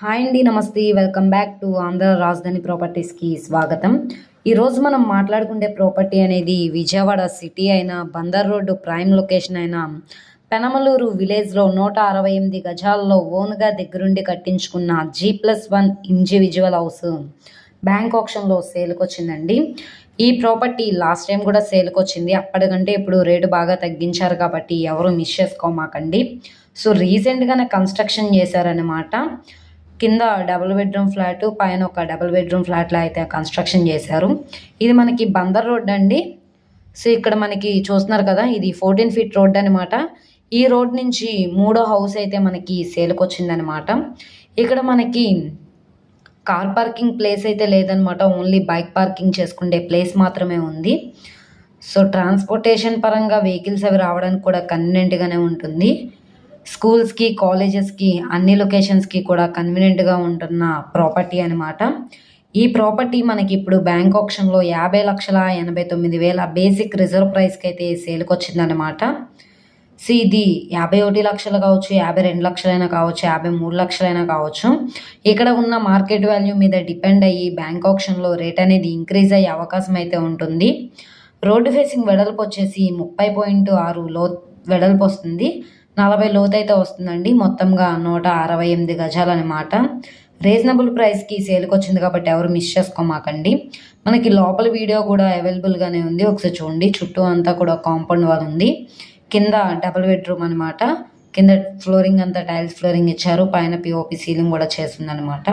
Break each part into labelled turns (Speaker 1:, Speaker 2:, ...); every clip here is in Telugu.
Speaker 1: హాయ్ అండి, నమస్తే. వెల్కమ్ బ్యాక్ టు ఆంధ్ర రాజధాని ప్రాపర్టీస్కి స్వాగతం. ఈరోజు మనం మాట్లాడుకునే ప్రాపర్టీ అనేది విజయవాడ సిటీ అయిన బందర్ రోడ్డు ప్రైమ్ లొకేషన్ అయిన పెనమలూరు విలేజ్లో 168 గజాల్లో ఓన్గా దగ్గరుండి కట్టించుకున్న G+1 ఇండివిజువల్ హౌస్ బ్యాంక్ ఆప్షన్లో సేల్కి వచ్చిందండి. ఈ ప్రాపర్టీ లాస్ట్ టైం కూడా సేల్కి వచ్చింది. అప్పటికంటే ఇప్పుడు రేటు బాగా తగ్గించారు కాబట్టి ఎవరు మిస్ చేసుకోమాకండి. సో రీసెంట్గానే కన్స్ట్రక్షన్ చేశారనమాట. కింద డబుల్ బెడ్రూమ్ ఫ్లాటు, పైన ఒక డబుల్ బెడ్రూమ్ ఫ్లాట్లో అయితే కన్స్ట్రక్షన్ చేశారు. ఇది మనకి బందర్ రోడ్ అండి. సో ఇక్కడ మనకి చూస్తున్నారు కదా, ఇది 14 ఫీట్ రోడ్ అనమాట. ఈ రోడ్ నుంచి మూడో హౌస్ అయితే మనకి సేల్కి వచ్చిందనమాట. ఇక్కడ మనకి కార్ పార్కింగ్ ప్లేస్ అయితే లేదనమాట. ఓన్లీ బైక్ పార్కింగ్ చేసుకునే ప్లేస్ మాత్రమే ఉంది. సో ట్రాన్స్పోర్టేషన్ పరంగా వెహికల్స్ అవి రావడానికి కూడా కన్వీనియంట్గానే ఉంటుంది. స్కూల్స్కి, కాలేజెస్కి, అన్ని లొకేషన్స్కి కూడా కన్వీనియంట్గా ఉంటున్న ప్రాపర్టీ అనమాట. ఈ ప్రాపర్టీ మనకి ఇప్పుడు బ్యాంక్ ఆప్షన్లో 50,89,000 బేసిక్ రిజర్వ్ ప్రైస్కి అయితే సేల్కి వచ్చిందనమాట. సో ఇది 51 లక్షలు కావచ్చు, 52 లక్షలైనా కావచ్చు, 53 లక్షలైనా కావచ్చు. ఇక్కడ ఉన్న మార్కెట్ వాల్యూ మీద డిపెండ్ అయ్యి బ్యాంక్ ఆప్షన్లో రేట్ అనేది ఇంక్రీజ్ అయ్యే అవకాశం అయితే ఉంటుంది. రోడ్డు ఫేసింగ్ వెడల్పు వచ్చేసి 30.6 లో వెడల్పు వస్తుంది. 40 లోతు అయితే వస్తుందండి. మొత్తంగా 168 గజాలు అనమాట. రీజనబుల్ ప్రైస్కి సేల్కి వచ్చింది కాబట్టి ఎవరు మిస్ చేసుకోమాకండి. మనకి లోపల వీడియో కూడా అవైలబుల్గానే ఉంది, ఒకసారి చూడండి. చుట్టూ అంతా కూడా కాంపౌండ్ వాల్ ఉంది. కింద డబుల్ బెడ్రూమ్ అనమాట. కింద ఫ్లోరింగ్ అంతా టైల్స్ ఫ్లోరింగ్ ఇచ్చారు. పైన పిఓపి సీలింగ్ కూడా చేస్తుందనమాట.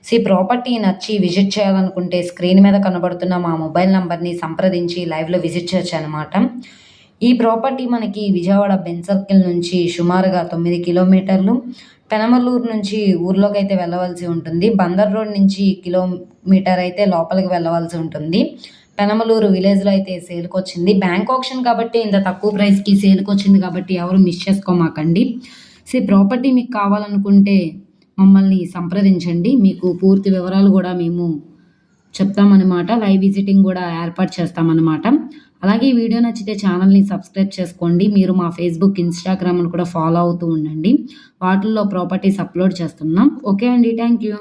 Speaker 1: సో ఈ ప్రాపర్టీ నచ్చి విజిట్ చేయాలనుకుంటే స్క్రీన్ మీద కనబడుతున్న మా మొబైల్ నెంబర్ని సంప్రదించి లైవ్లో విజిట్ చేయొచ్చు అనమాట. ఈ ప్రాపర్టీ మనకి విజయవాడ బెన్ సర్కిల్ నుంచి సుమారుగా 9 కిలోమీటర్లు. పెనమలూరు నుంచి ఊర్లోకి అయితే వెళ్ళవలసి ఉంటుంది. బందర్ రోడ్ నుంచి కిలోమీటర్ అయితే లోపలికి వెళ్ళవలసి ఉంటుంది. పెనమలూరు విలేజ్లో అయితే సేల్కి వచ్చింది. బ్యాంక్ ఆప్షన్ కాబట్టి ఇంత తక్కువ ప్రైస్కి సేల్కి వచ్చింది కాబట్టి ఎవరు మిస్ చేసుకోమాకండి. సో ఈ ప్రాపర్టీ మీకు కావాలనుకుంటే మమ్మల్ని సంప్రదించండి. మీకు పూర్తి వివరాలు కూడా మేము చెప్తామన్నమాట. లైవ్ విజిటింగ్ కూడా ఏర్పాటు చేస్తామన్నమాట. అలాగే ఈ వీడియో నచ్చితే ఛానల్ని సబ్స్క్రైబ్ చేసుకోండి. మీరు మా ఫేస్బుక్, ఇన్స్టాగ్రామ్ను కూడా ఫాలో అవుతూ ఉండండి. వాటిల్లో ప్రాపర్టీస్ అప్లోడ్ చేస్తున్నాం. ఓకే అండి, థ్యాంక్ యూ.